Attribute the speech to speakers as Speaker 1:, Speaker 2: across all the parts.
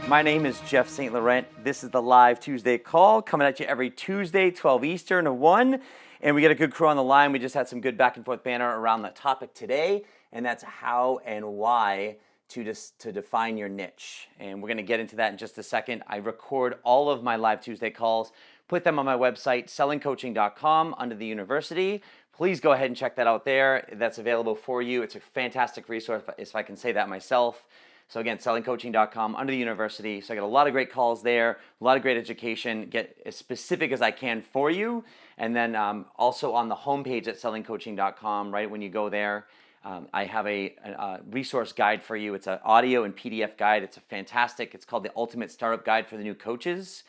Speaker 1: My name is Jeff St Laurent. This is the Live Tuesday Call, coming at you every Tuesday, 12 Eastern to 1. And we got a good crew on the line. We just had some good back and forth banter around the topic today, and that's how and why to define your niche. And we're going to get into that in just a second. I record all of my Live Tuesday calls, put them on my website, sellingcoaching.com, under the university. Please go ahead and check that out there. That's available for you. It's a fantastic resource, if I can say that myself. So again, sellingcoaching.com, under the university. So I got a lot of great calls there, a lot of great education, get as specific as I can for you. And then also on the homepage at sellingcoaching.com, right when you go there, I have a resource guide for you. It's an audio and PDF guide. It's it's called the Ultimate Startup Guide for the New Coaches.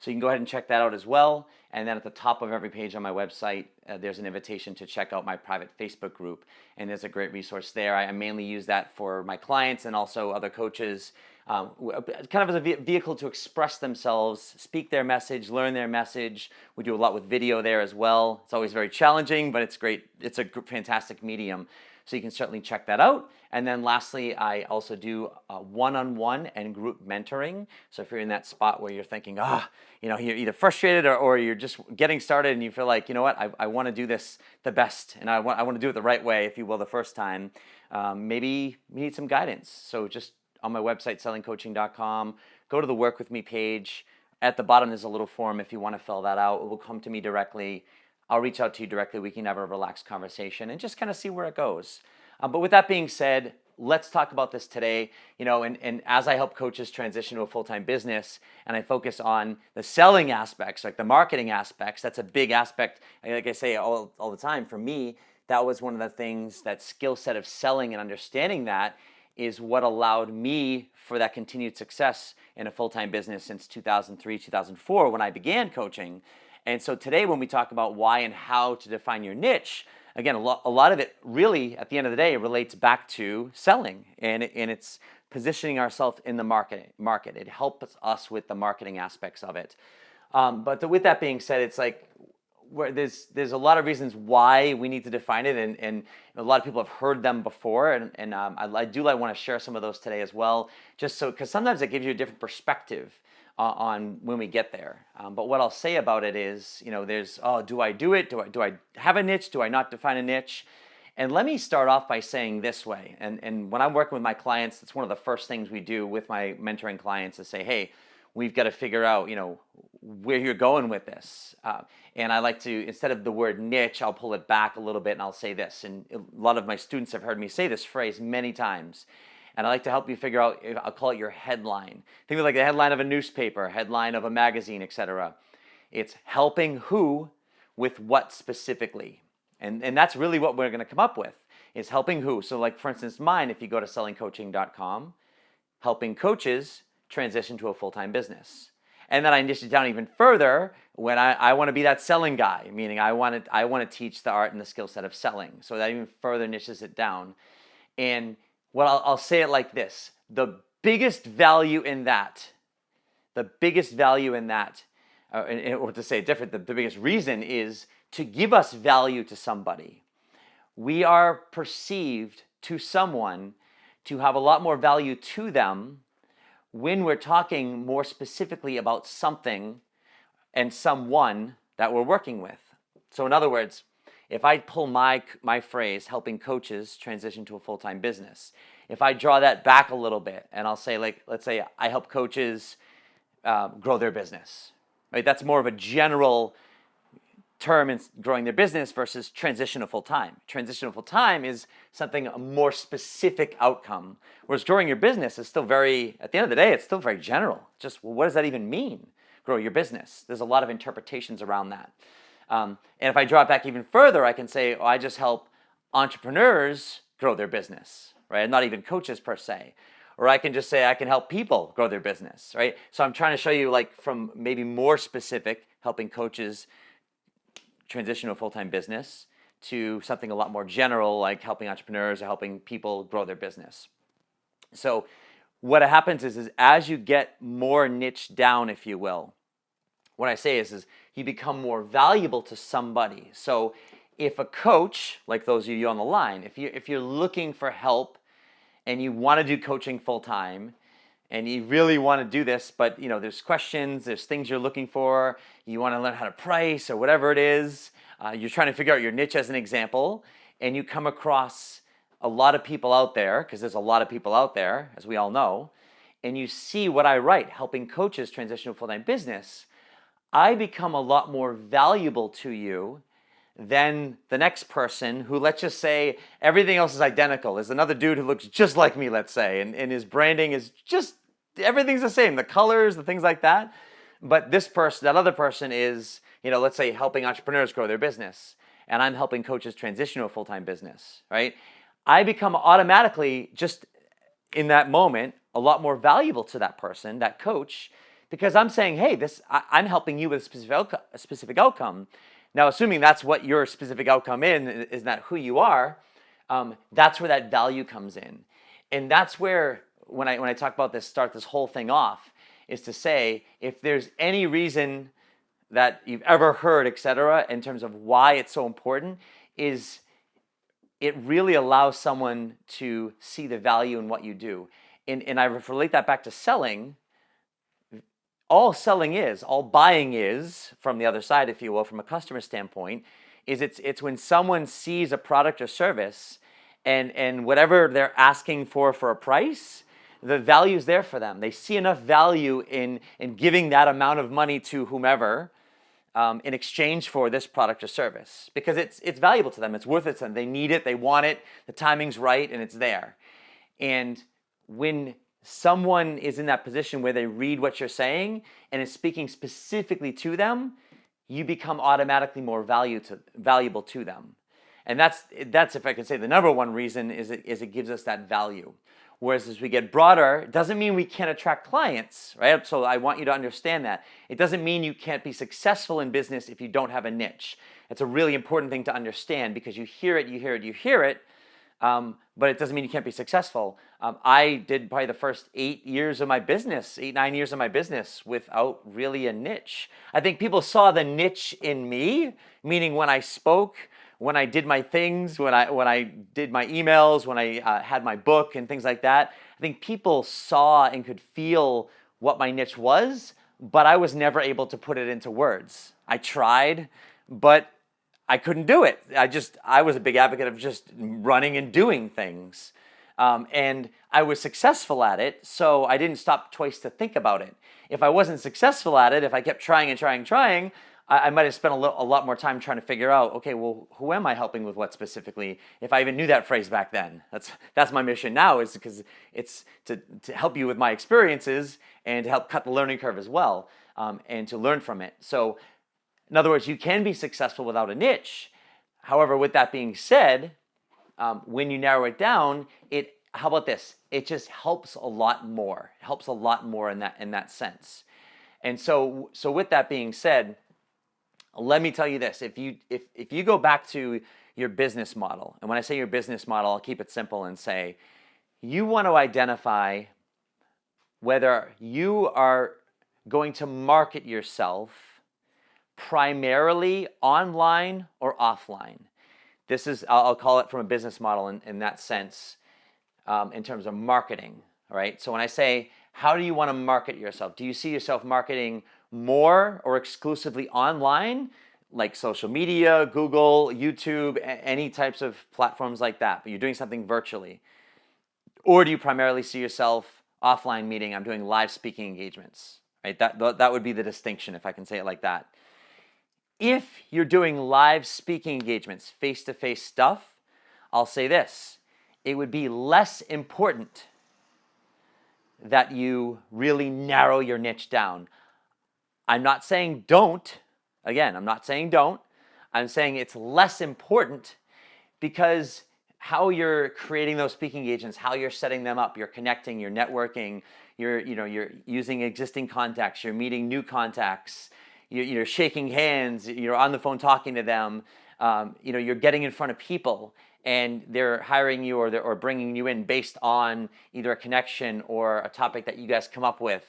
Speaker 1: So you can go ahead and check that out as well. And then at the top of every page on my website, there's an invitation to check out my private Facebook group. And there's a great resource there. I mainly use that for my clients and also other coaches, kind of as a vehicle to express themselves, speak their message, learn their message. We do a lot with video there as well. It's always very challenging, but it's great. It's a fantastic medium. So you can certainly check that out. And then lastly, I also do one-on-one and group mentoring. So if you're in that spot where you're thinking, you're either frustrated or you're just getting started and you feel like, you know what, I want to do this the best and I want to do it the right way, if you will, the first time, maybe you need some guidance. So just on my website, sellingcoaching.com, go to the Work With Me page. At the bottom, there's a little form if you want to fill that out. It will come to me directly. I'll reach out to you directly. We can have a relaxed conversation and just kind of see where it goes. But with that being said, let's talk about this today. And as I help coaches transition to a full-time business and I focus on the selling aspects, like the marketing aspects, that's a big aspect. Like I say all the time, for me, that was one of the things, that skill set of selling and understanding that is what allowed me for that continued success in a full-time business since 2003, 2004, when I began coaching. And so today when we talk about why and how to define your niche, again, a lot of it really, at the end of the day, relates back to selling. And it's positioning ourselves in the market. It helps us with the marketing aspects of it. But with that being said, it's like there's a lot of reasons why we need to define it. And a lot of people have heard them before. And I want to share some of those today as well, just so, because sometimes it gives you a different perspective on when we get there. But what I'll say about it is, there's, do I do it? Do I have a niche? Do I not define a niche? And let me start off by saying this way. And when I'm working with my clients, that's one of the first things we do with my mentoring clients is say, hey, we've got to figure out, where you're going with this. And I like to, instead of the word niche, I'll pull it back a little bit and I'll say this. And a lot of my students have heard me say this phrase many times. And I like to help you figure out, I'll call it your headline. Think of it like the headline of a newspaper, headline of a magazine, etc. It's helping who with what specifically. And that's really what we're going to come up with, is helping who. So like, for instance, mine, if you go to sellingcoaching.com, helping coaches transition to a full-time business. And then I niche it down even further when I want to be that selling guy, meaning I want to teach the art and the skill set of selling. So that even further niches it down. And I'll say it like this. The biggest value in that, or to say it different, the biggest reason is to give us value to somebody. We are perceived to someone to have a lot more value to them when we're talking more specifically about something and someone that we're working with. So in other words, if I pull my phrase, helping coaches transition to a full-time business, if I draw that back a little bit and I'll say, like, let's say I help coaches grow their business, right? That's more of a general term in growing their business versus transition to full-time. Transition to full-time is something, a more specific outcome, whereas growing your business is still very, at the end of the day, it's still very general. Just, well, what does that even mean, grow your business? There's a lot of interpretations around that. And if I draw it back even further, I can say, I just help entrepreneurs grow their business, right? Not even coaches per se. Or I can just say I can help people grow their business, right? So I'm trying to show you, like, from maybe more specific, helping coaches transition to a full-time business, to something a lot more general, like helping entrepreneurs or helping people grow their business. So what happens is as you get more niche down, if you will, what I say is you become more valuable to somebody. So if a coach, like those of you on the line, if you're looking for help and you want to do coaching full time, and you really want to do this, but there's questions, there's things you're looking for, you want to learn how to price or whatever it is, you're trying to figure out your niche as an example, and you come across a lot of people out there, because there's a lot of people out there, as we all know, and you see what I write, helping coaches transition to a full-time business, I become a lot more valuable to you than the next person who, let's just say, everything else is identical. There's another dude who looks just like me, let's say, and his branding is just, everything's the same, the colors, the things like that. But this person, that other person is, let's say, helping entrepreneurs grow their business, and I'm helping coaches transition to a full-time business, right? I become automatically, just in that moment, a lot more valuable to that person, that coach, because I'm saying, hey, I'm helping you with a specific outcome. Now, assuming that's what your specific outcome is that who you are, that's where that value comes in. And that's where, when I talk about this, start this whole thing off, is to say, if there's any reason that you've ever heard, et cetera, in terms of why it's so important, is it really allows someone to see the value in what you do. And I relate that back to selling. All selling is, all buying is, from the other side, if you will, from a customer standpoint, is it's when someone sees a product or service and whatever they're asking for a price, the value's there for them. They see enough value in giving that amount of money to whomever in exchange for this product or service, because it's valuable to them. It's worth it to them. They need it. They want it. The timing's right, and it's there. And when someone is in that position where they read what you're saying and is speaking specifically to them, you become automatically more valuable to them. And that's, if I can say, the number one reason is it gives us that value. Whereas as we get broader, it doesn't mean we can't attract clients, right? So I want you to understand that. It doesn't mean you can't be successful in business if you don't have a niche. It's a really important thing to understand, because you hear it, but it doesn't mean you can't be successful. I did probably the first 9 years of my business without really a niche. I think people saw the niche in me, meaning when I spoke, when I did my things, when I did my emails, when I had my book and things like that. I think people saw and could feel what my niche was, but I was never able to put it into words. I tried, but I couldn't do it. I was a big advocate of just running and doing things. And I was successful at it, so I didn't stop twice to think about it. If I wasn't successful at it, if I kept trying and trying, I might have spent a lot more time trying to figure out, okay, well, who am I helping with what specifically? If I even knew that phrase back then. That's my mission now, is because it's to help you with my experiences and to help cut the learning curve as well, and to learn from it. So, in other words, you can be successful without a niche. However, with that being said, when you narrow it down, how about this? It just helps a lot more. It helps a lot more in that sense. And so with that being said, let me tell you this: if you go back to your business model, and when I say your business model, I'll keep it simple and say, you want to identify whether you are going to market yourself primarily online or offline. This is, I'll call it from a business model in that sense, in terms of marketing, all right? So when I say, how do you want to market yourself? Do you see yourself marketing more or exclusively online, like social media, Google, YouTube, any types of platforms like that, but you're doing something virtually? Or do you primarily see yourself offline, meaning I'm doing live speaking engagements, right? That would be the distinction, if I can say it like that. If you're doing live speaking engagements, face-to-face stuff, I'll say this: it would be less important that you really narrow your niche down. I'm not saying don't. Again, I'm not saying don't. I'm saying it's less important, because how you're creating those speaking engagements, how you're setting them up, you're connecting, you're networking, you're using existing contacts, you're meeting new contacts, you're shaking hands, you're on the phone talking to them, you're getting in front of people, and they're hiring you or bringing you in based on either a connection or a topic that you guys come up with,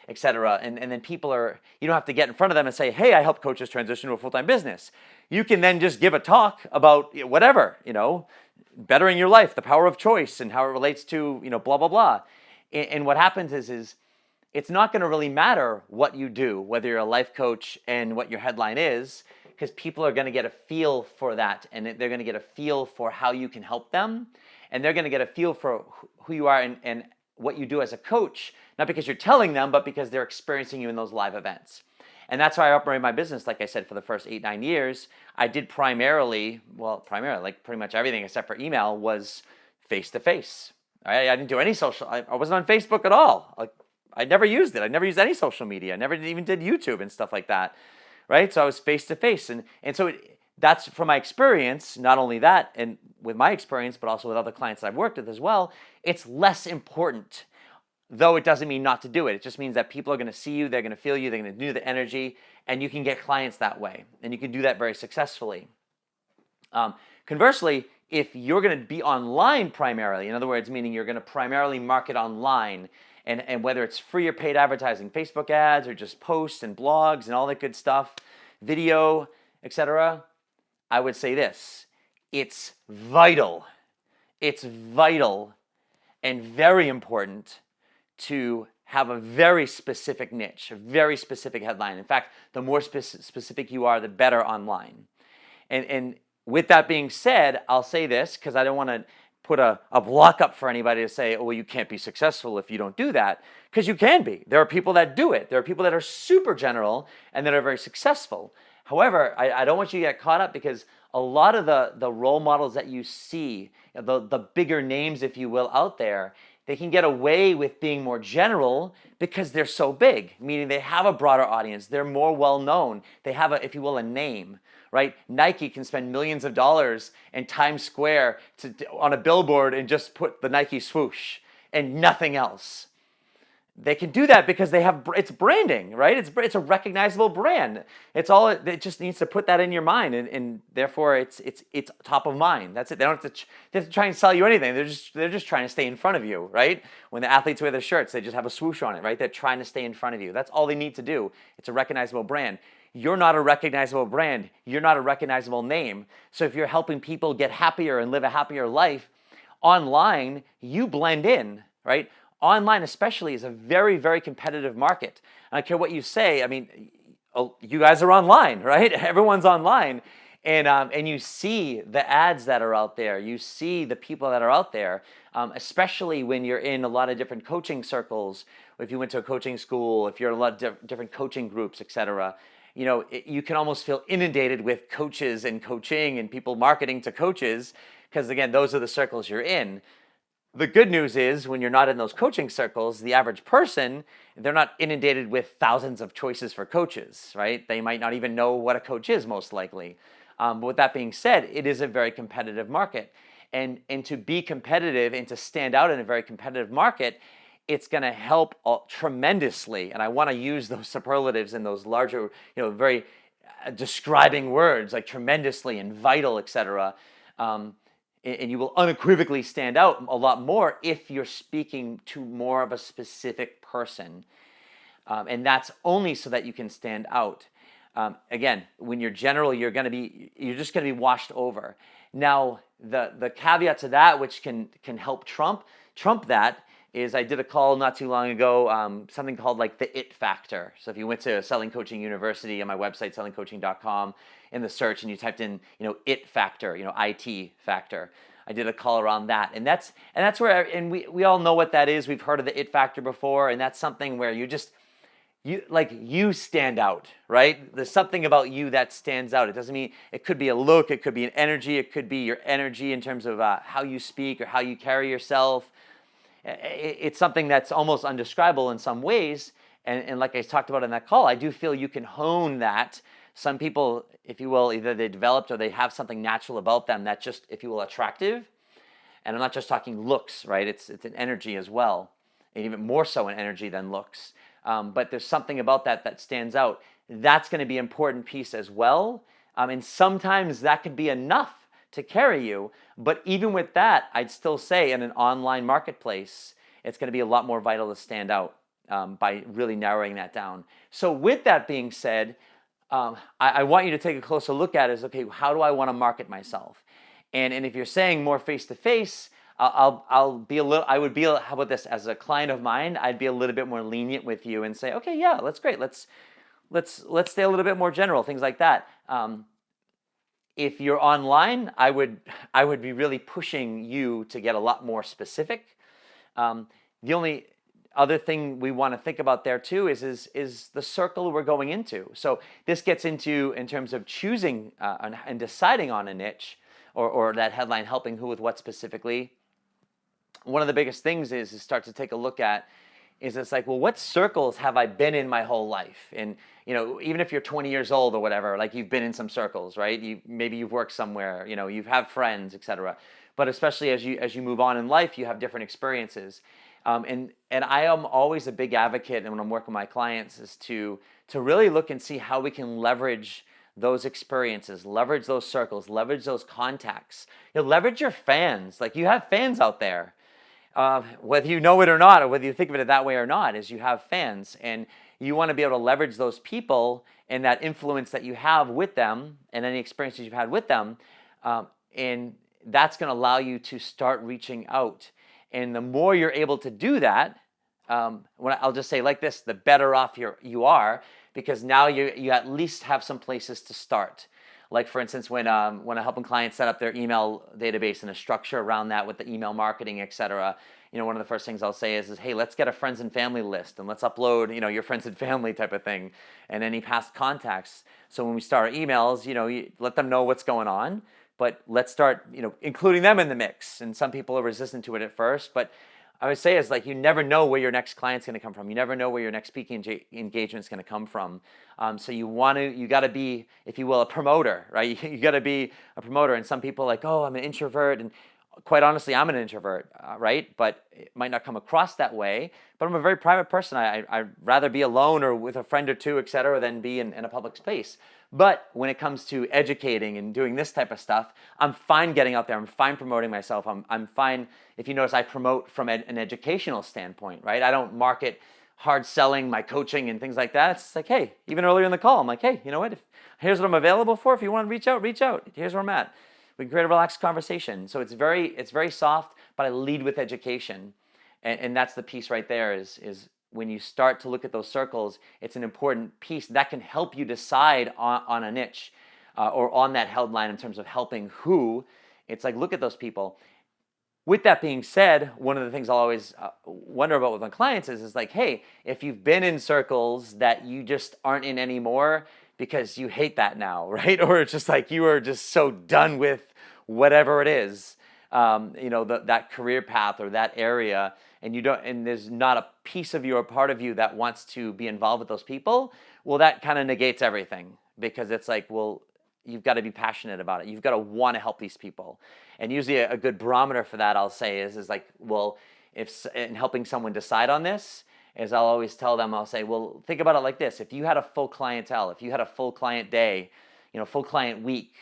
Speaker 1: etc. And then you don't have to get in front of them and say, hey, I help coaches transition to a full-time business. you can then just give a talk about whatever, bettering your life, the power of choice, and how it relates to, blah, blah, blah. And what happens is it's not going to really matter what you do, whether you're a life coach and what your headline is, because people are going to get a feel for that, and they're going to get a feel for how you can help them, and they're going to get a feel for who you are and what you do as a coach, not because you're telling them, but because they're experiencing you in those live events. And that's how I operated my business, like I said, for the first 8-9 years. I did primarily, like pretty much everything except for email was face-to-face. I didn't do any social, I wasn't on Facebook at all. I never used it. I never used any social media. I never even did YouTube and stuff like that, right? So I was face-to-face. And so that's from my experience, not only that, and with my experience, but also with other clients that I've worked with as well, it's less important. Though it doesn't mean not to do it. It just means that people are going to see you, they're going to feel you, they're going to do the energy, and you can get clients that way. And you can do that very successfully. Conversely, if you're going to be online primarily, in other words, meaning you're going to primarily market online, and whether it's free or paid advertising, Facebook ads, or just posts and blogs and all that good stuff, video, etc., I would say this. It's vital and very important to have a very specific niche, a very specific headline. In fact, the more specific you are, the better online. And with that being said, I'll say this because I don't want to put a block up for anybody to say, oh, well, you can't be successful if you don't do that, because you can be. There are people that do it. There are people that are super general and that are very successful. However, I don't want you to get caught up, because a lot of the role models that you see, the bigger names, if you will, out there, they can get away with being more general because they're so big, meaning they have a broader audience. They're more well-known. They have, if you will, a name, right? Nike can spend millions of dollars in Times Square on a billboard and just put the Nike swoosh and nothing else. They can do that because it's branding, right? It's a recognizable brand. It just needs to put that in your mind, and therefore it's top of mind. That's it. They don't have to try and sell you anything. They're just trying to stay in front of you, right? When the athletes wear their shirts, they just have a swoosh on it, right? They're trying to stay in front of you. That's all they need to do. It's a recognizable brand. You're not a recognizable brand. You're not a recognizable name. So if you're helping people get happier and live a happier life online, you blend in, right? Online especially is a very, very competitive market. I don't care what you say. I mean, you guys are online, right? Everyone's online. And you see the ads that are out there. You see the people that are out there, especially when you're in a lot of different coaching circles. If you went to a coaching school, if you're in a lot of different coaching groups, etc., you can almost feel inundated with coaches and coaching and people marketing to coaches, because again, those are the circles you're in. The good news is, when you're not in those coaching circles, the average person, they're not inundated with thousands of choices for coaches, right? They might not even know what a coach is, most likely. But with that being said, it is a very competitive market. And to be competitive and to stand out in a very competitive market, it's going to help tremendously. And I want to use those superlatives and those larger, very describing words like tremendously and vital, etc. And you will unequivocally stand out a lot more if you're speaking to more of a specific person. And that's only so that you can stand out. Again, when you're general, you're just going to be washed over. Now, the caveat to that, which can help trump that, is I did a call not too long ago, something called like the IT factor. So if you went to Selling Coaching University on my website, sellingcoaching.com, in the search, and you typed in, IT factor, IT factor, I did a call around that. And that's where, and we all know what that is. We've heard of the IT factor before, and that's something where you stand out, right? There's something about you that stands out. It doesn't mean, it could be a look, it could be an energy, it could be your energy in terms of how you speak or how you carry yourself. It's something that's almost undescribable in some ways. And like I talked about in that call, I do feel you can hone that. Some people, if you will, either they developed or they have something natural about them that's just, if you will, attractive. And I'm not just talking looks, right? It's an energy as well, and even more so an energy than looks. But there's something about that stands out. That's going to be an important piece as well. And sometimes that could be enough to carry you. But even with that, I'd still say in an online marketplace, it's going to be a lot more vital to stand out by really narrowing that down. So with that being said, I want you to take a closer look at is, okay, how do I want to market myself? And if you're saying more face to face, I'll be a little. I would be. How about this? As a client of mine, I'd be a little bit more lenient with you and say, okay, yeah, that's great. Let's stay a little bit more general, things like that. If you're online, I would be really pushing you to get a lot more specific. The only other thing we want to think about there too is the circle we're going into. So this gets into, in terms of choosing and deciding on a niche, or that headline, helping who with what specifically. One of the biggest things is start to take a look at, is it's like, well, what circles have I been in my whole life? And even if you're 20 years old or whatever, like, you've been in some circles, right? Maybe you've worked somewhere, you've had friends, etc. But especially as you move on in life, you have different experiences. And I am always a big advocate, and when I'm working with my clients, is to really look and see how we can leverage those experiences, leverage those circles, leverage those contacts. Leverage your fans. Like, you have fans out there. Whether you know it or not, or whether you think of it that way or not, is you have fans, and you want to be able to leverage those people and that influence that you have with them and any experiences you've had with them, and that's going to allow you to start reaching out. And the more you're able to do that, I'll just say like this, the better off you are, because now you at least have some places to start. Like, for instance, when I'm helping clients set up their email database and a structure around that with the email marketing, etc., one of the first things I'll say is, hey, let's get a friends and family list, and let's upload, your friends and family type of thing, and any past contacts. So when we start our emails, you let them know what's going on, but let's start, including them in the mix. And some people are resistant to it at first, but I would say is, like, you never know where your next client's going to come from. You never know where your next speaking engagement is going to come from. So you got to be, if you will, a promoter, right? You got to be a promoter. And some people are like, oh, I'm an introvert. And quite honestly, I'm an introvert, right? But it might not come across that way. But I'm a very private person. I'd rather be alone or with a friend or two, et cetera, than be in a public space. But when it comes to educating and doing this type of stuff, I'm fine getting out there. I'm fine promoting myself. I'm fine. If you notice, I promote from an educational standpoint, right? I don't market hard selling my coaching and things like that. It's like, hey, even earlier in the call, I'm like, hey, you know what? Here's what I'm available for. If you want to reach out, reach out. Here's where I'm at. We can create a relaxed conversation. So it's very soft, but I lead with education. And that's the piece right there is when you start to look at those circles, it's an important piece that can help you decide on a niche or on that headline in terms of helping who. It's like, look at those people. With that being said, one of the things I'll always wonder about with my clients is like, hey, if you've been in circles that you just aren't in anymore because you hate that now, right? Or it's just like you are just so done with whatever it is, that career path or that area, and there's not a piece of you or part of you that wants to be involved with those people, well, that kind of negates everything, because it's like, well, you've got to be passionate about it. You've got to want to help these people. And usually a good barometer for that, I'll say, is like, well, if in helping someone decide on this, is I'll always tell them, I'll say, well, think about it like this. If you had a full clientele, if you had a full client day, full client week,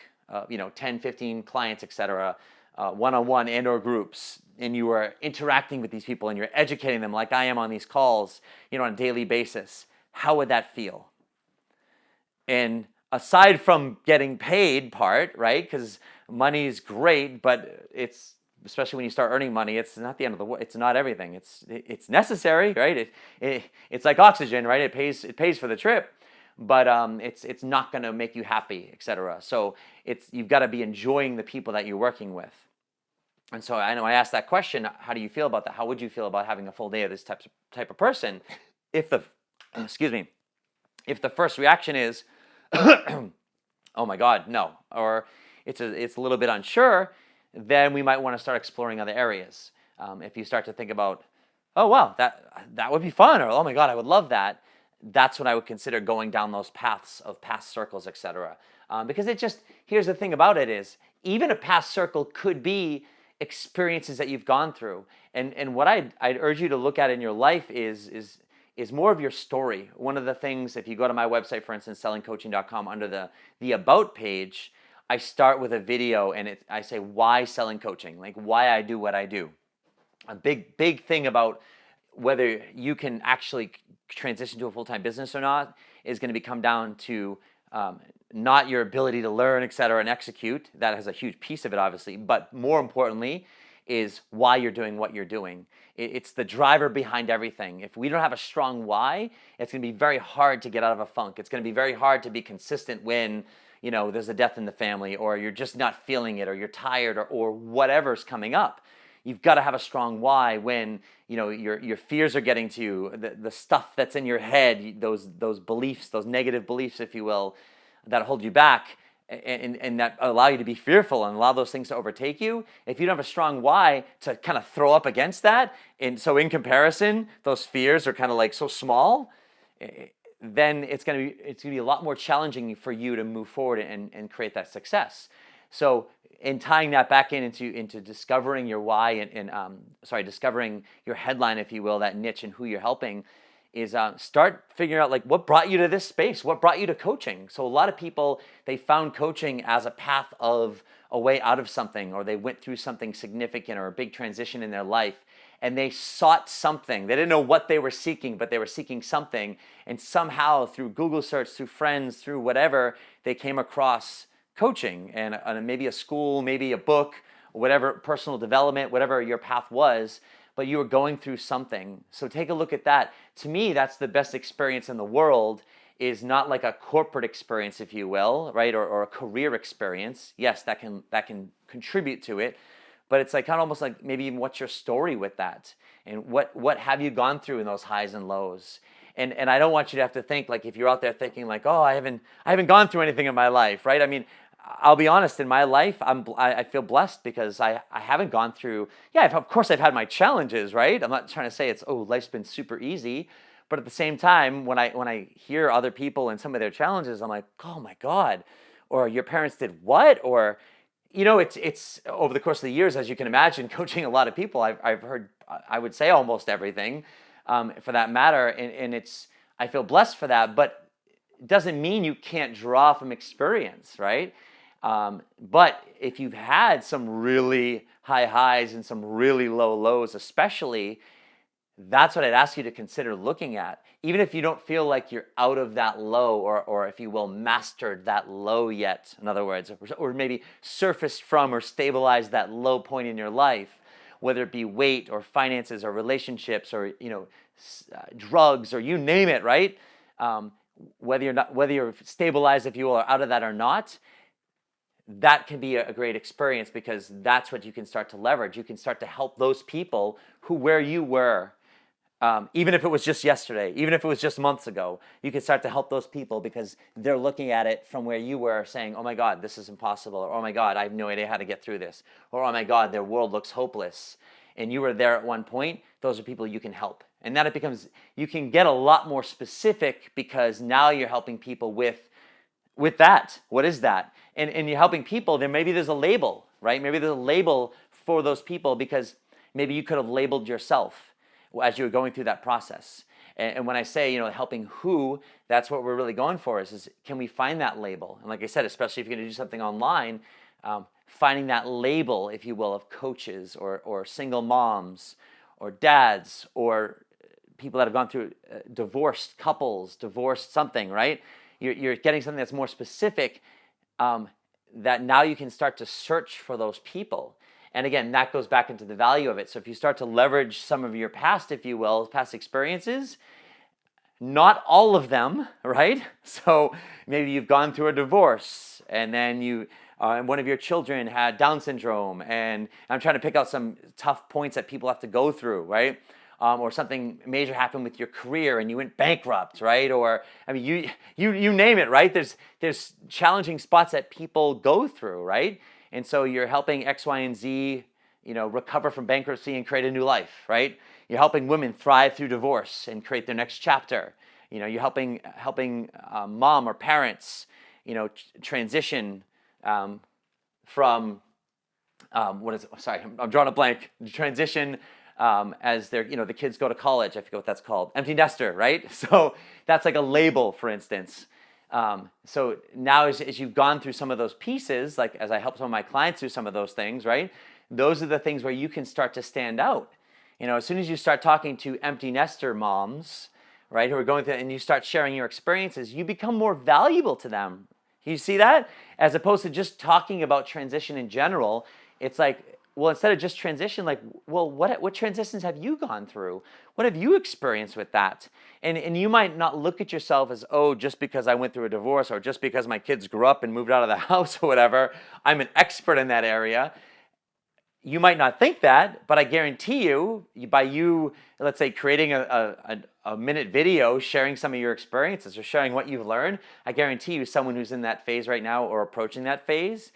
Speaker 1: 10, 15 clients, etc., one-on-one and or groups, and you are interacting with these people and you're educating them like I am on these calls, on a daily basis, how would that feel? And aside from getting paid part, right? Because money is great, but it's, especially when you start earning money, it's not the end of the world. It's not everything. It's necessary, right? It's like oxygen, right? It pays for the trip, but it's not going to make you happy, etc. So you've got to be enjoying the people that you're working with. And so I know I asked that question, how do you feel about that? How would you feel about having a full day of this type of person? If the first reaction is, oh my God, no, or it's a little bit unsure, then we might want to start exploring other areas. If you start to think about, oh wow, that would be fun, or oh my God, I would love that, that's when I would consider going down those paths of past circles, etc. Because here's the thing about it is, even a past circle could be experiences that you've gone through. And what I'd urge you to look at in your life is more of your story. One of the things, if you go to my website, for instance, sellingcoaching.com, under the About page, I start with a video and I say, why selling coaching? Like, why I do what I do. A big thing about whether you can actually transition to a full-time business or not is going to come down to not your ability to learn, et cetera, and execute. That has a huge piece of it, obviously. But more importantly, is why you're doing what you're doing. It's the driver behind everything. If we don't have a strong why, it's going to be very hard to get out of a funk. It's going to be very hard to be consistent when, there's a death in the family, or you're just not feeling it, or you're tired, or whatever's coming up. You've got to have a strong why when, your fears are getting to you, the stuff that's in your head, those beliefs, those negative beliefs, if you will, that hold you back and that allow you to be fearful and allow those things to overtake you. If you don't have a strong why to kind of throw up against that, and so in comparison, those fears are kind of like so small, then it's going to be a lot more challenging for you to move forward and create that success. So in tying that back into discovering your why and discovering your headline, if you will, that niche and who you're helping, is start figuring out like what brought you to this space, what brought you to coaching. So a lot of people, they found coaching as a path of a way out of something, or they went through something significant or a big transition in their life, and they sought something. They didn't know what they were seeking, but they were seeking something, and somehow through Google search, through friends, through whatever, they came across coaching and maybe a school, maybe a book, whatever, personal development, whatever your path was, but you were going through something. So take a look at that. To me, that's the best experience in the world, is not like a corporate experience, if you will, right? Or a career experience. Yes, that can contribute to it, but it's like kind of almost like maybe even what's your story with that? And what have you gone through in those highs and lows? And I don't want you to have to think like, if you're out there thinking like, oh, I haven't gone through anything in my life, right? I mean, I'll be honest, in my life, I feel blessed because I haven't gone through, of course I've had my challenges, right? I'm not trying to say life's been super easy, but at the same time, when I hear other people and some of their challenges, I'm like, oh my God, or your parents did what? Or, it's over the course of the years, as you can imagine, coaching a lot of people, I've heard, I would say almost everything, for that matter, and I feel blessed for that, but it doesn't mean you can't draw from experience, right? But if you've had some really high highs and some really low lows, especially, that's what I'd ask you to consider looking at. Even if you don't feel like you're out of that low, or if you will, mastered that low yet, in other words, or maybe surfaced from or stabilized that low point in your life, whether it be weight or finances or relationships or drugs or you name it, right? Whether you're stabilized, if you will, or out of that or not, that can be a great experience, because that's what you can start to leverage. You can start to help those people where you were, even if it was just yesterday, even if it was just months ago, you can start to help those people because they're looking at it from where you were, saying, oh my God, this is impossible, or oh my God, I have no idea how to get through this, or oh my God, their world looks hopeless. And you were there at one point. Those are people you can help. And then you can get a lot more specific, because now you're helping people with that. What is that? And you're helping people, then maybe there's a label, right? Maybe there's a label for those people, because maybe you could have labeled yourself as you were going through that process. And when I say, helping who, that's what we're really going for, is can we find that label? And like I said, especially if you're going to do something online, finding that label, if you will, of coaches or single moms or dads or people that have gone through divorced couples, divorced something, right? You're getting something that's more specific, that now you can start to search for those people. And again, that goes back into the value of it. So if you start to leverage some of your past, if you will, past experiences, not all of them, right? So maybe you've gone through a divorce, and then and one of your children had Down syndrome, and I'm trying to pick out some tough points that people have to go through, right? Or something major happened with your career and you went bankrupt, right? Or I mean, you name it, right? There's challenging spots that people go through, right? And so you're helping X, Y, and Z, recover from bankruptcy and create a new life, right? You're helping women thrive through divorce and create their next chapter. You're helping mom or parents, transition from what is it? Sorry, I'm drawing a blank. Transition. As the kids go to college, I forget what that's called, empty nester, right? So that's like a label, for instance. So now as you've gone through some of those pieces, like as I help some of my clients through some of those things, right? Those are the things where you can start to stand out. As soon as you start talking to empty nester moms, right, who are going through, and you start sharing your experiences, you become more valuable to them. You see that? As opposed to just talking about transition in general, it's like, well, instead of just transition, like, well, what transitions have you gone through? What have you experienced with that? And you might not look at yourself as, oh, just because I went through a divorce or just because my kids grew up and moved out of the house or whatever, I'm an expert in that area. You might not think that, but I guarantee you, by you, let's say, creating a minute video, sharing some of your experiences or sharing what you've learned, I guarantee you someone who's in that phase right now or approaching that phase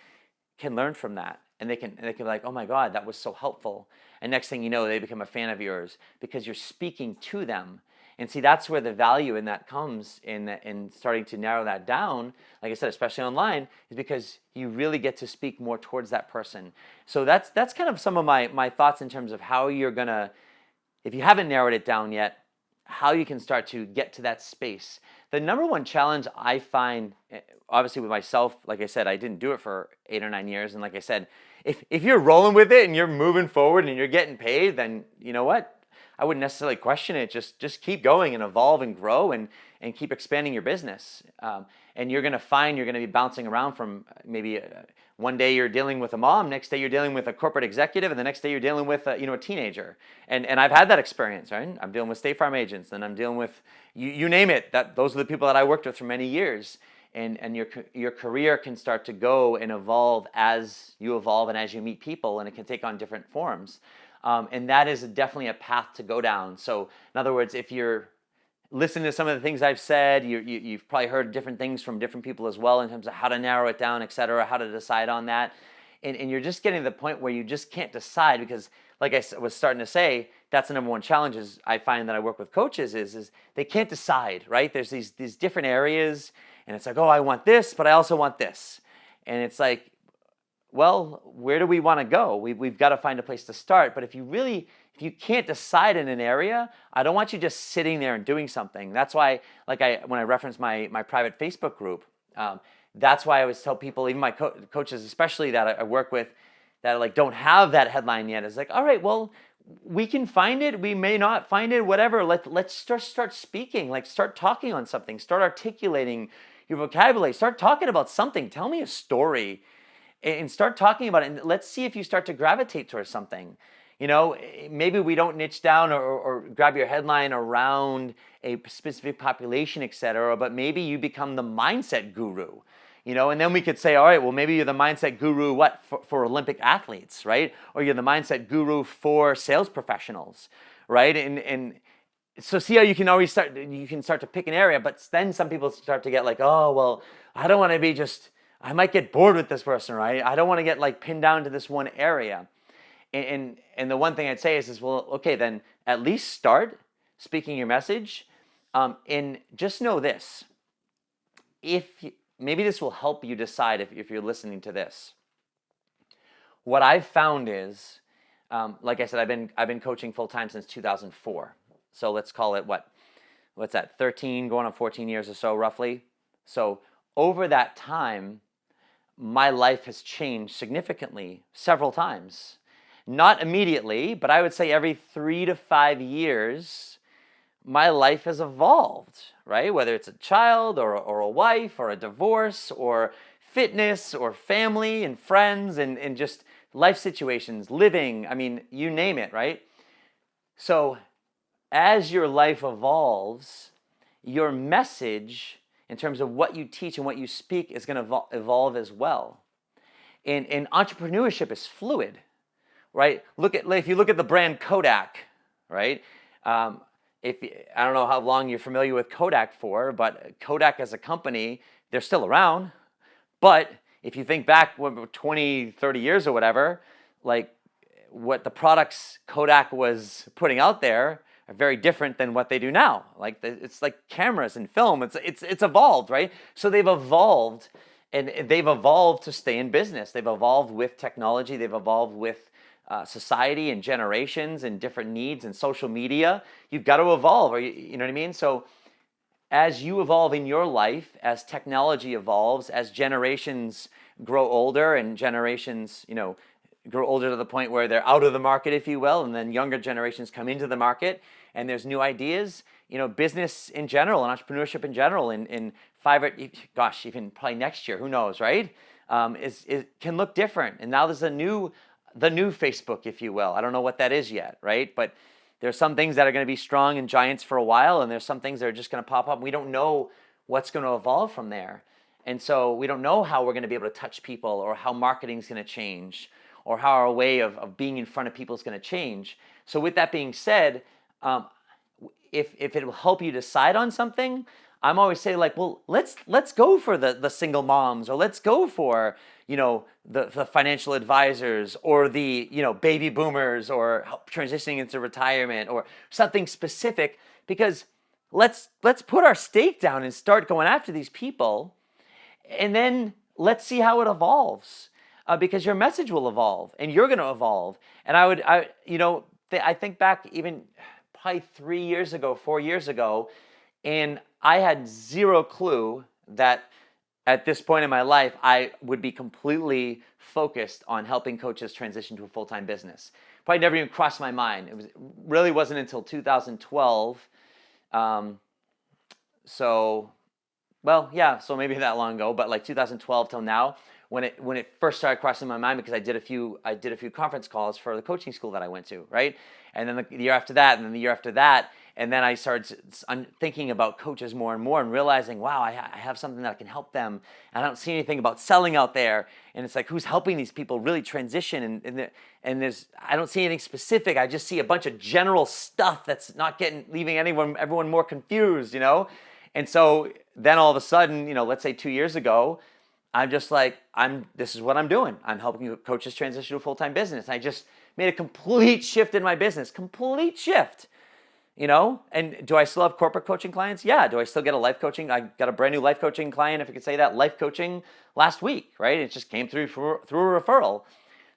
Speaker 1: can learn from that. And they can be like, oh my God, that was so helpful. And next thing you know, they become a fan of yours because you're speaking to them. And see, that's where the value in that comes in starting to narrow that down, like I said, especially online, is because you really get to speak more towards that person. So that's kind of some of my thoughts in terms of how you're gonna, if you haven't narrowed it down yet, how you can start to get to that space. The number one challenge I find, obviously with myself, like I said, I didn't do it for 8 or 9 years. And like I said, if you're rolling with it and you're moving forward and you're getting paid, then you know what? I wouldn't necessarily question it. Just keep going and evolve and grow and keep expanding your business. And you're going to find you're going to be bouncing around from maybe one day you're dealing with a mom, next day you're dealing with a corporate executive, and the next day you're dealing with a teenager. And I've had that experience, right? I'm dealing with State Farm agents, and I'm dealing with you name it. Those are the people that I worked with for many years. And your career can start to go and evolve as you evolve and as you meet people, and it can take on different forms. And that is definitely a path to go down. So in other words, if you're listening to some of the things I've said, you've probably heard different things from different people as well in terms of how to narrow it down, et cetera, how to decide on that. And you're just getting to the point where you just can't decide because, like I was starting to say, that's the number one challenge is I find that I work with coaches is they can't decide, right? There's these different areas, and it's like, oh, I want this, but I also want this. And it's like, well, where do we want to go? We've got to find a place to start. But if you can't decide in an area, I don't want you just sitting there and doing something. That's why, when I reference my private Facebook group, that's why I always tell people, even my coaches, especially that I work with, that don't have that headline yet. It's like, all right, well, we can find it. We may not find it. Whatever. Let's start speaking. Start talking on something. Start articulating your vocabulary. Start talking about something. Tell me a story. And start talking about it, and let's see if you start to gravitate towards something. Maybe we don't niche down or grab your headline around a specific population, et cetera, but maybe you become the mindset guru, and then we could say, all right, well, maybe you're the mindset guru, for Olympic athletes, right? Or you're the mindset guru for sales professionals, right? And so see how you can start to pick an area, but then some people start to get like, oh, well, I don't want to be I might get bored with this person, right? I don't want to get pinned down to this one area. And the one thing I'd say is well, okay, then at least start speaking your message. And just know this, maybe this will help you decide if you're listening to this. What I've found is, like I said, I've been coaching full time since 2004. So let's call it what's that? 13 going on 14 years or so roughly. So over that time, my life has changed significantly several times. Not immediately, but I would say every 3 to 5 years, my life has evolved, right? Whether it's a child or a wife or a divorce or fitness or family and friends and just life situations, living, you name it, right? So as your life evolves, your message in terms of what you teach and what you speak is going to evolve as well. And entrepreneurship is fluid, right? If you look at the brand Kodak, right? I don't know how long you're familiar with Kodak for, but Kodak as a company, they're still around. But if you think back 20, 30 years or whatever, what the products Kodak was putting out there are very different than what they do now. It's like cameras and film. It's evolved, right? So they've evolved, and they've evolved to stay in business. They've evolved with technology. They've evolved with society and generations and different needs and social media. You've got to evolve, or you know what I mean? So as you evolve in your life, as technology evolves, as generations grow older and generations, grow older to the point where they're out of the market, if you will, and then younger generations come into the market and there's new ideas. Business in general and entrepreneurship in general in even probably next year, who knows, right? Is can look different. And now there's the new Facebook, if you will. I don't know what that is yet, right? But there's some things that are going to be strong and giants for a while, and there's some things that are just going to pop up. We don't know what's going to evolve from there. And so we don't know how we're going to be able to touch people, or how marketing is going to change, or how our way of being in front of people is going to change. So with that being said, if it will help you decide on something, I'm always saying, like, well, let's go for the single moms, or let's go for the financial advisors, or the baby boomers, or transitioning into retirement, or something specific, because let's put our stake down and start going after these people, and then let's see how it evolves, because your message will evolve and you're going to evolve. And I think back even probably 3 years ago, 4 years ago, and I had zero clue that at this point in my life, I would be completely focused on helping coaches transition to a full-time business. Probably never even crossed my mind. It really wasn't until 2012. So maybe that long ago, but like 2012 till now, when it first started crossing my mind, because I did a few conference calls for the coaching school that I went to, right? And then the year after that, and then the year after that, and then I started thinking about coaches more and more, and realizing, wow, I have something that can help them. And I don't see anything about selling out there. And it's like, who's helping these people really transition? And I don't see anything specific. I just see a bunch of general stuff that's not leaving everyone more confused, And so then all of a sudden, let's say 2 years ago, I'm just like, this is what I'm doing. I'm helping coaches transition to a full-time business. I just made a complete shift in my business, complete shift, And do I still have corporate coaching clients? Yeah. Do I still get a life coaching? I got a brand new life coaching client, if I could say that, life coaching last week, right? It just came through a referral.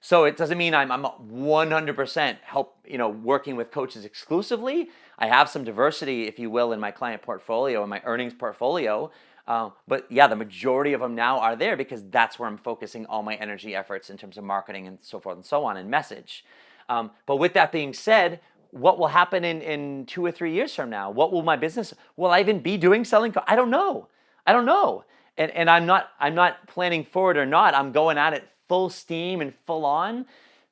Speaker 1: So it doesn't mean I'm 100% working with coaches exclusively. I have some diversity, if you will, in my client portfolio and my earnings portfolio. But yeah, the majority of them now are there, because that's where I'm focusing all my energy efforts in terms of marketing and so forth and so on, and message. But with that being said, what will happen in 2 or 3 years from now? What will my business? Will I even be doing selling? I don't know. And I'm not planning for it or not. I'm going at it full steam and full on.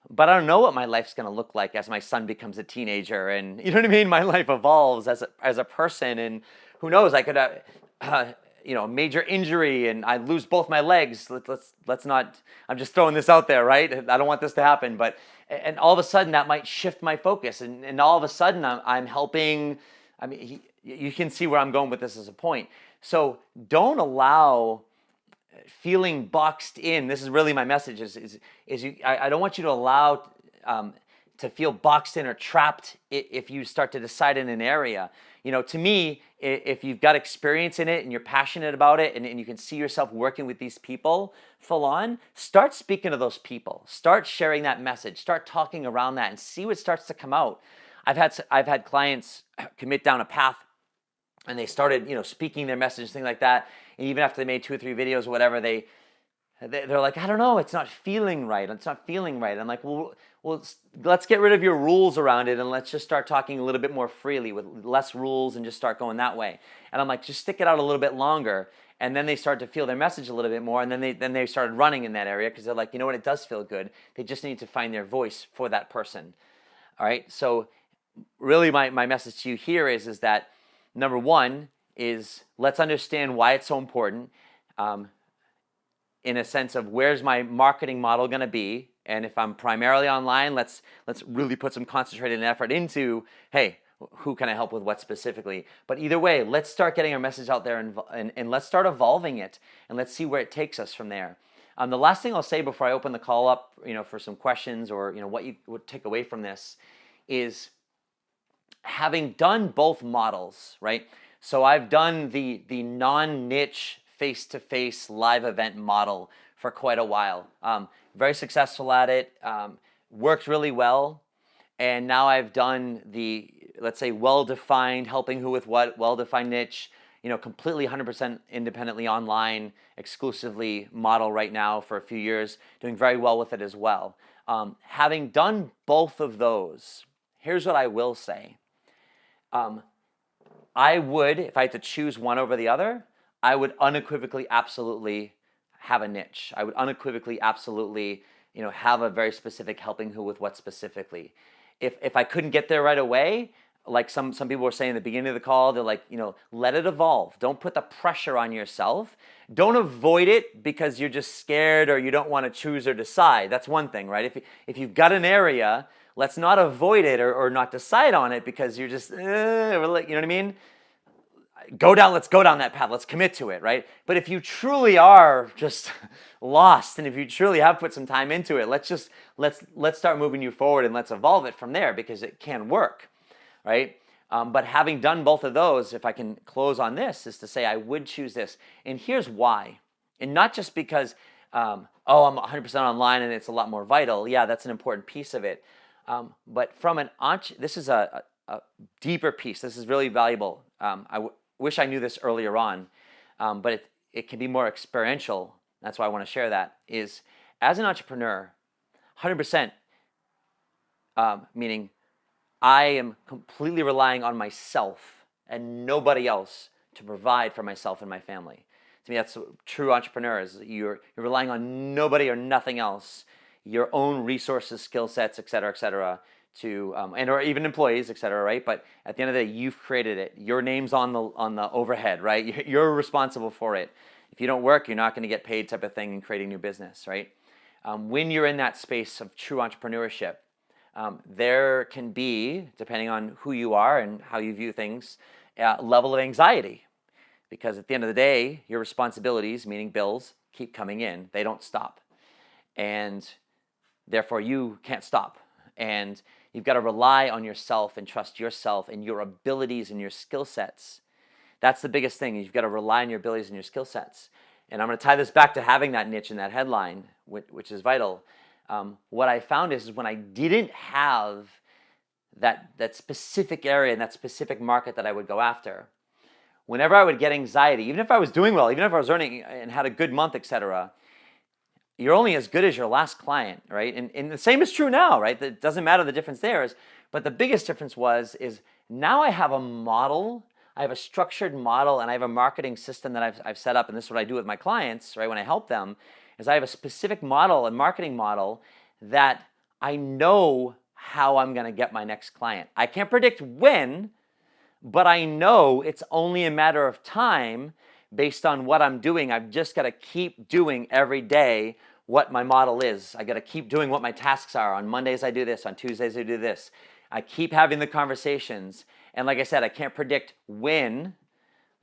Speaker 1: But I don't know what my life's going to look like as my son becomes a teenager, and you know what I mean. My life evolves as a person, and who knows? I could a major injury and I lose both my legs. Let's not. I'm just throwing this out there, right? I don't want this to happen, but. And all of a sudden that might shift my focus, and all of a sudden I'm helping. I mean, you can see where I'm going with this as a point. So don't allow feeling boxed in. This is really my message. I don't want you to allow to feel boxed in or trapped if you start to decide in an area. To me, if you've got experience in it and you're passionate about it, and you can see yourself working with these people full on, start speaking to those people. Start sharing that message. Start talking around that and see what starts to come out. I've had clients commit down a path, and they started speaking their message, things like that. And even after they made 2 or 3 videos or whatever, they're like, I don't know, it's not feeling right. I'm like, well, let's get rid of your rules around it, and let's just start talking a little bit more freely with less rules, and just start going that way. And I'm like, just stick it out a little bit longer. And then they start to feel their message a little bit more, and then they started running in that area, because they're like, you know what, it does feel good. They just need to find their voice for that person. All right. So really my message to you here is that number one is, let's understand why it's so important. In a sense of, where's my marketing model going to be? And if I'm primarily online, let's really put some concentrated effort into, hey, who can I help with what specifically? But either way, let's start getting our message out there, and let's start evolving it, and let's see where it takes us from there. The last thing I'll say before I open the call up, for some questions, or what you would take away from this, is having done both models, right? So I've done the non-niche face-to-face live event model for quite a while. Very successful at it, worked really well. And now I've done the, let's say, well-defined, helping who with what, well-defined niche, completely 100% independently online, exclusively model right now for a few years, doing very well with it as well. Having done both of those, here's what I will say. I would, if I had to choose one over the other, I would unequivocally, absolutely have a niche. I would unequivocally, absolutely, have a very specific helping who with what specifically. If I couldn't get there right away, like some people were saying at the beginning of the call, they're like, let it evolve. Don't put the pressure on yourself. Don't avoid it because you're just scared or you don't want to choose or decide. That's one thing, right? If you've got an area, let's not avoid it or not decide on it because you're just, you know what I mean? Let's go down that path. Let's commit to it, right? But if you truly are just lost and if you truly have put some time into it, let's start moving you forward and let's evolve it from there because it can work, right? But having done both of those, if I can close on this, is to say I would choose this. And here's why. And not just because, I'm 100% online and it's a lot more vital. Yeah, that's an important piece of it. But from this is a deeper piece. This is really valuable. I wish I knew this earlier on, but it can be more experiential. That's why I want to share that, is as an entrepreneur, 100%, meaning I am completely relying on myself and nobody else to provide for myself and my family. To me, that's true entrepreneurs. You're relying on nobody or nothing else, your own resources, skill sets, et cetera, to and or even employees, et cetera, right? But at the end of the day, you've created it. Your name's on the overhead, right? You're responsible for it. If you don't work, you're not going to get paid, type of thing, in creating new business, right? When you're in that space of true entrepreneurship, there can be, depending on who you are and how you view things, a level of anxiety. Because at the end of the day, your responsibilities, meaning bills, keep coming in. They don't stop. And therefore, you can't stop. And you've got to rely on yourself and trust yourself and your abilities and your skill sets. That's the biggest thing. You've got to rely on your abilities and your skill sets. And I'm going to tie this back to having that niche and that headline, which is vital. What I found is when I didn't have that specific area and that specific market that I would go after, whenever I would get anxiety, even if I was doing well, even if I was earning and had a good month, etc., you're only as good as your last client, right? And the same is true now, right? It doesn't matter the difference there is, but the biggest difference is now I have a model, I have a structured model, and I have a marketing system that I've set up, and this is what I do with my clients, right? When I help them, is I have a specific model, a marketing model that I know how I'm gonna get my next client. I can't predict when, but I know it's only a matter of time based on what I'm doing. I've just got to keep doing every day what my model is. I got to keep doing what my tasks are. On Mondays I do this, on Tuesdays I do this. I keep having the conversations. And like I said, I can't predict when,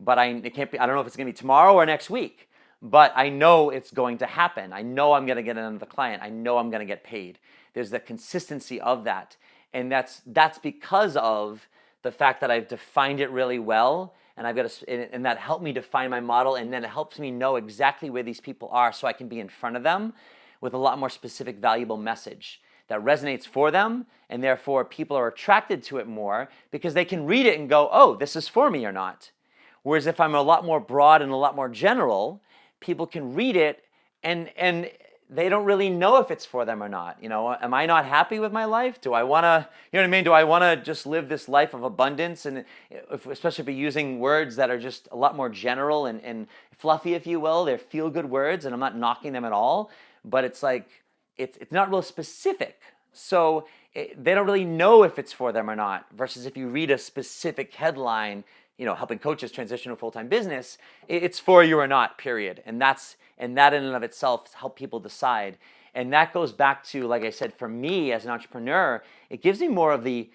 Speaker 1: but I don't know if it's going to be tomorrow or next week, but I know it's going to happen. I know I'm going to get another client. I know I'm going to get paid. There's the consistency of that. And that's because of the fact that I've defined it really well, and and that helped me define my model, and then it helps me know exactly where these people are so I can be in front of them with a lot more specific, valuable message that resonates for them, and therefore people are attracted to it more because they can read it and go, oh, this is for me or not. Whereas if I'm a lot more broad and a lot more general, people can read it and they don't really know if it's for them or not. Am I not happy with my life? Do I want to, Do I want to just live this life of abundance? And especially if you're using words that are just a lot more general and fluffy, if you will, they're feel-good words, and I'm not knocking them at all, but it's like, it's not real specific. So they don't really know if it's for them or not, versus if you read a specific headline, helping coaches transition to a full-time business, it's for you or not, period. And that in and of itself help people decide. And that goes back to, like I said, for me as an entrepreneur, it gives me more of the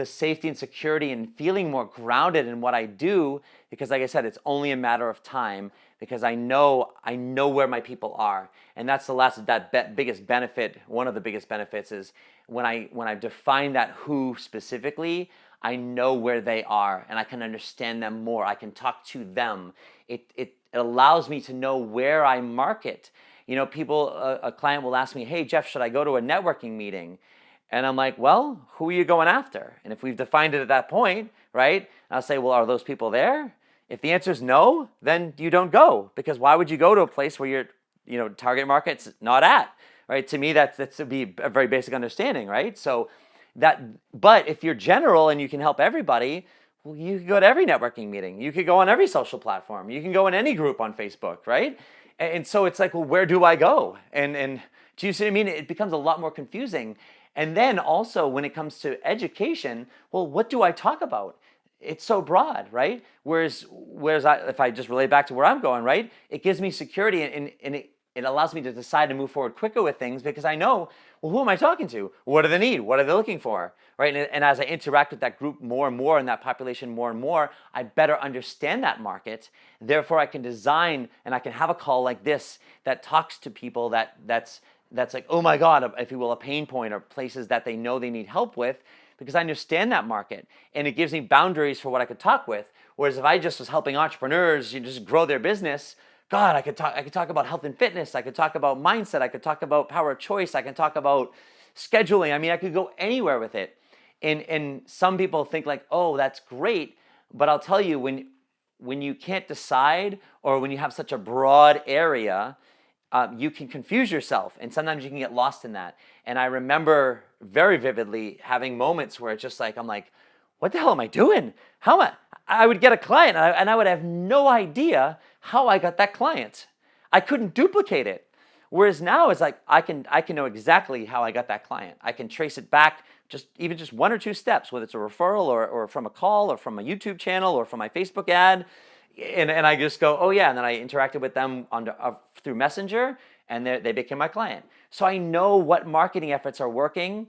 Speaker 1: safety and security and feeling more grounded in what I do, because like I said, it's only a matter of time, because I know where my people are. And that's biggest benefit. One of the biggest benefits is when I've defined that who specifically, I know where they are and I can understand them more. I can talk to them. It allows me to know where I market. A client will ask me, hey, Jeff, should I go to a networking meeting? And I'm like, well, who are you going after? And if we've defined it at that point, right, I'll say, well, are those people there? If the answer is no, then you don't go, because why would you go to a place where your target market's not at, right? To me, that's to be a very basic understanding, right? So but if you're general and you can help everybody, well, you can go to every networking meeting. You could go on every social platform. You can go in any group on Facebook, right? And so it's like, well, where do I go? And do you see what I mean? It becomes a lot more confusing. And then also when it comes to education, well, what do I talk about? It's so broad, right? Whereas if I just relate back to where I'm going, right? It gives me security and it allows me to decide to move forward quicker with things because I know, well, who am I talking to? What do they need? What are they looking for? Right? And as I interact with that group more and more and that population more and more, I better understand that market. Therefore, I can design and I can have a call like this that talks to people that's like, oh my God, if you will, a pain point or places that they know they need help with because I understand that market and it gives me boundaries for what I could talk with. Whereas if I just was helping entrepreneurs, just grow their business, God, I could talk about health and fitness. I could talk about mindset. I could talk about power of choice. I can talk about scheduling. I mean, I could go anywhere with it. And some people think like, oh, that's great. But I'll tell you, when you can't decide or when you have such a broad area, you can confuse yourself. And sometimes you can get lost in that. And I remember very vividly having moments where it's just like, I'm like, what the hell am I doing? How am I would get a client and I would have no idea how I got that client. I couldn't duplicate it. Whereas now it's like I can know exactly how I got that client. I can trace it back just one or two steps, whether it's a referral or from a call or from a YouTube channel or from my Facebook ad. And I just go, oh yeah, and then I interacted with them through Messenger and they became my client. So I know what marketing efforts are working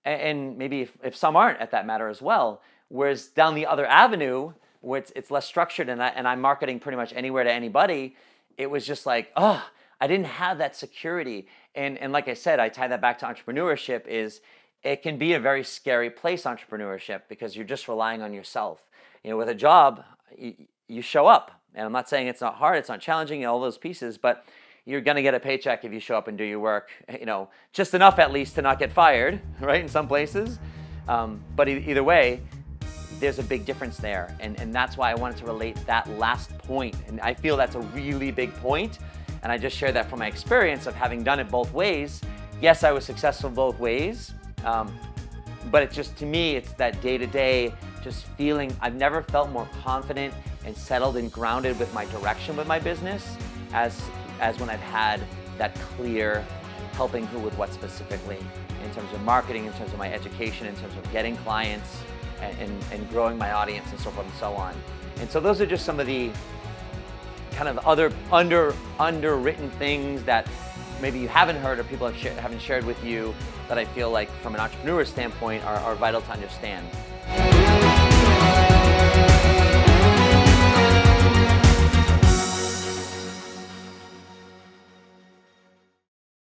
Speaker 1: and maybe if some aren't at that matter as well. Whereas down the other avenue, where it's less structured and I'm marketing pretty much anywhere to anybody, it was just like, oh, I didn't have that security. And like I said, I tie that back to entrepreneurship is it can be a very scary place, entrepreneurship, because you're just relying on yourself. You know, with a job, you show up. And I'm not saying it's not hard, it's not challenging, all those pieces, but you're going to get a paycheck if you show up and do your work, just enough at least to not get fired, right, in some places. But either way, there's a big difference there. And that's why I wanted to relate that last point. And I feel that's a really big point. And I just share that from my experience of having done it both ways. Yes, I was successful both ways. But it's just, to me, it's that day-to-day just feeling. I've never felt more confident and settled and grounded with my direction with my business as when I've had that clear helping who with what specifically in terms of marketing, in terms of my education, in terms of getting clients and growing my audience and so forth and so on. And so those are just some of the kind of other underwritten things that maybe you haven't heard or people haven't shared with you that I feel like from an entrepreneur standpoint are vital to understand.